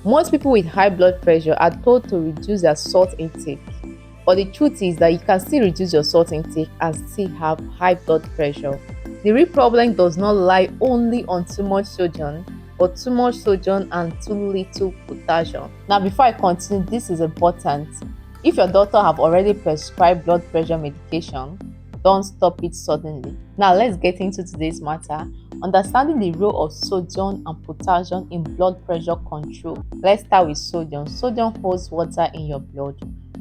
Most people with high blood pressure are told to reduce their salt intake, but the truth is that you can still reduce your salt intake and still have high blood pressure. The real problem does not lie only on too much sodium, but too much sodium and too little potassium. Now, before I continue, this is important. If your doctor have already prescribed blood pressure medication, don't stop it suddenly. Now, let's get into today's matter. Understanding the role of sodium and potassium in blood pressure control. Let's start with sodium. Sodium holds water in your blood.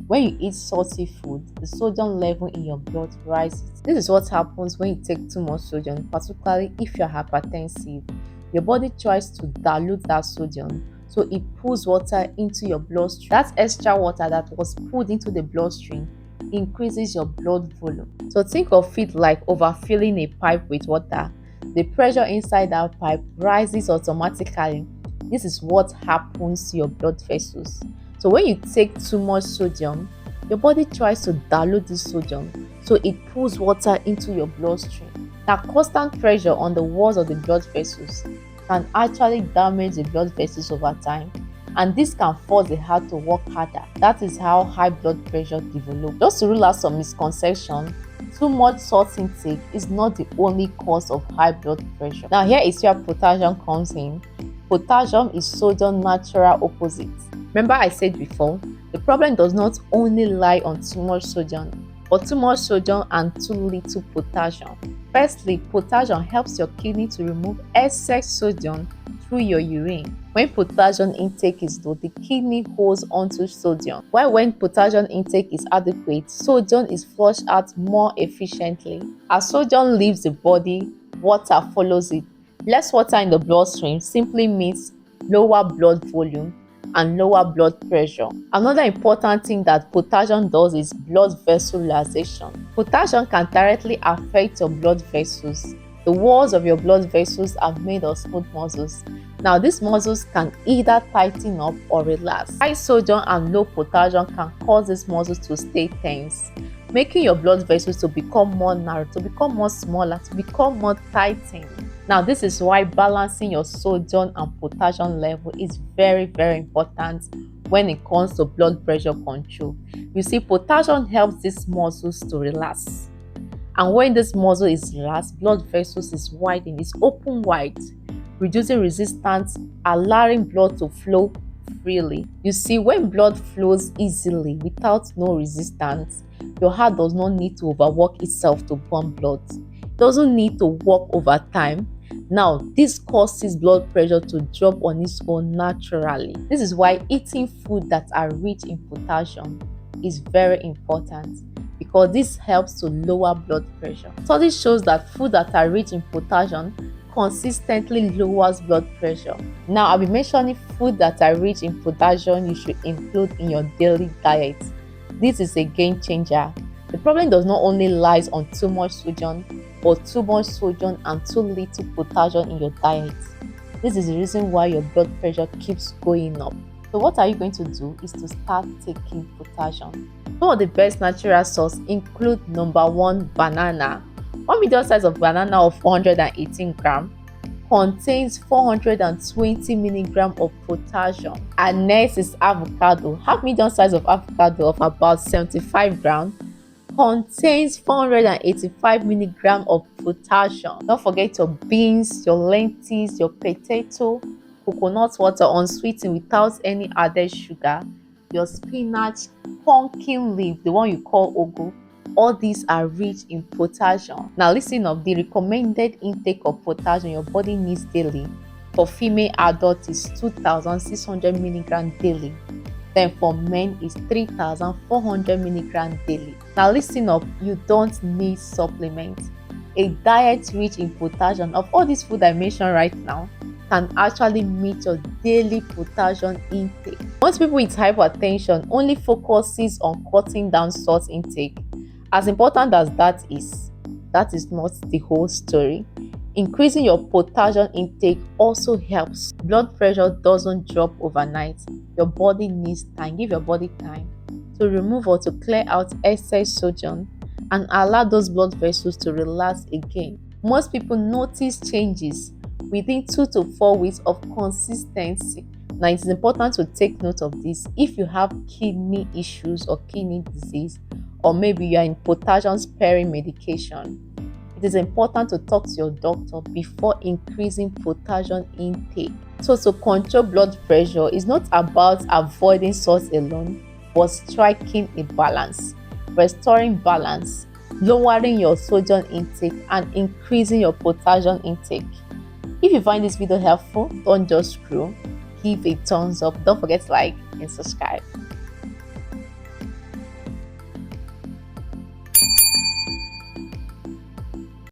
When you eat salty food, the sodium level in your blood rises. This is what happens when you take too much sodium, particularly if you're hypertensive. Your body tries to dilute that sodium, so it pulls water into your bloodstream. That extra water that was pulled into the bloodstream increases your blood volume. So think of it like overfilling a pipe with water. The pressure inside that pipe rises automatically. This is what happens to your blood vessels. So when you take too much sodium, your body tries to dilute this sodium, so it pulls water into your bloodstream. Now, constant pressure on the walls of the blood vessels can actually damage the blood vessels over time, and this can force the heart to work harder. That is how high blood pressure develops. Just to rule out some misconception, too much salt intake is not the only cause of high blood pressure. Now, here is where potassium comes in. Potassium is sodium's natural opposite. Remember I said before, the problem does not only lie on too much sodium, but too much sodium and too little potassium. Firstly, potassium helps your kidney to remove excess sodium through your urine. When potassium intake is low, the kidney holds onto sodium, while when potassium intake is adequate, sodium is flushed out more efficiently. As sodium leaves the body, water follows it. Less water in the bloodstream simply means lower blood volume and lower blood pressure. Another important thing that potassium does is blood vascularization. Potassium can directly affect your blood vessels. The walls of your blood vessels are made of smooth muscles. Now, these muscles can either tighten up or relax. High sodium and low potassium can cause these muscles to stay tense, making your blood vessels to become more narrow, to become more smaller, to become more tightened. Now, this is why balancing your sodium and potassium level is very, very important when it comes to blood pressure control. You see, potassium helps these muscles to relax. And when this muscle is relaxed, blood vessels is widened, it's open wide, reducing resistance, allowing blood to flow freely. You see, when blood flows easily without no resistance, your heart does not need to overwork itself to pump blood. It doesn't need to work over time. Now, this causes blood pressure to drop on its own naturally. This is why eating food that are rich in potassium is very important, because this helps to lower blood pressure. Study shows that food that are rich in potassium consistently lowers blood pressure. Now, I'll be mentioning food that are rich in potassium you should include in your daily diet. This is a game changer. The problem does not only lie on too much sodium, but too much sodium and too little potassium in your diet. This is the reason why your blood pressure keeps going up. So what are you going to do is to start taking potassium. Some of the best natural sources include number 1, banana. One medium size of banana of 418 grams contains 420 milligrams of potassium. And next is avocado. Half medium size of avocado of about 75 grams contains 485 milligrams of potassium. Don't forget your beans, your lentils, your potato, coconut water unsweetened without any added sugar, your spinach, pumpkin leaf, the one you call ugu. All these are rich in potassium. Now listen up, the recommended intake of potassium your body needs daily for female adults is 2,600 milligrams daily. Then for men is 3,400 milligrams daily. Now listen up, you don't need supplements. A diet rich in potassium of all these food I mentioned right now can actually meet your daily potassium intake. Most people with hypertension only focuses on cutting down salt intake. As important as that is not the whole story. Increasing your potassium intake also helps. Blood pressure doesn't drop overnight. Your body needs time. Give your body time to remove or to clear out excess sodium and allow those blood vessels to relax again. Most people notice changes within 2 to 4 weeks of consistency Now, it is important to take note of this. If you have kidney issues or kidney disease, or maybe you are in potassium sparing medication, it is important to talk to your doctor before increasing potassium intake. So, to control blood pressure is not about avoiding salt alone, but striking a balance, restoring balance, lowering your sodium intake, and increasing your potassium intake. If you find this video helpful, don't just scroll, give a thumbs up. Don't forget to like and subscribe.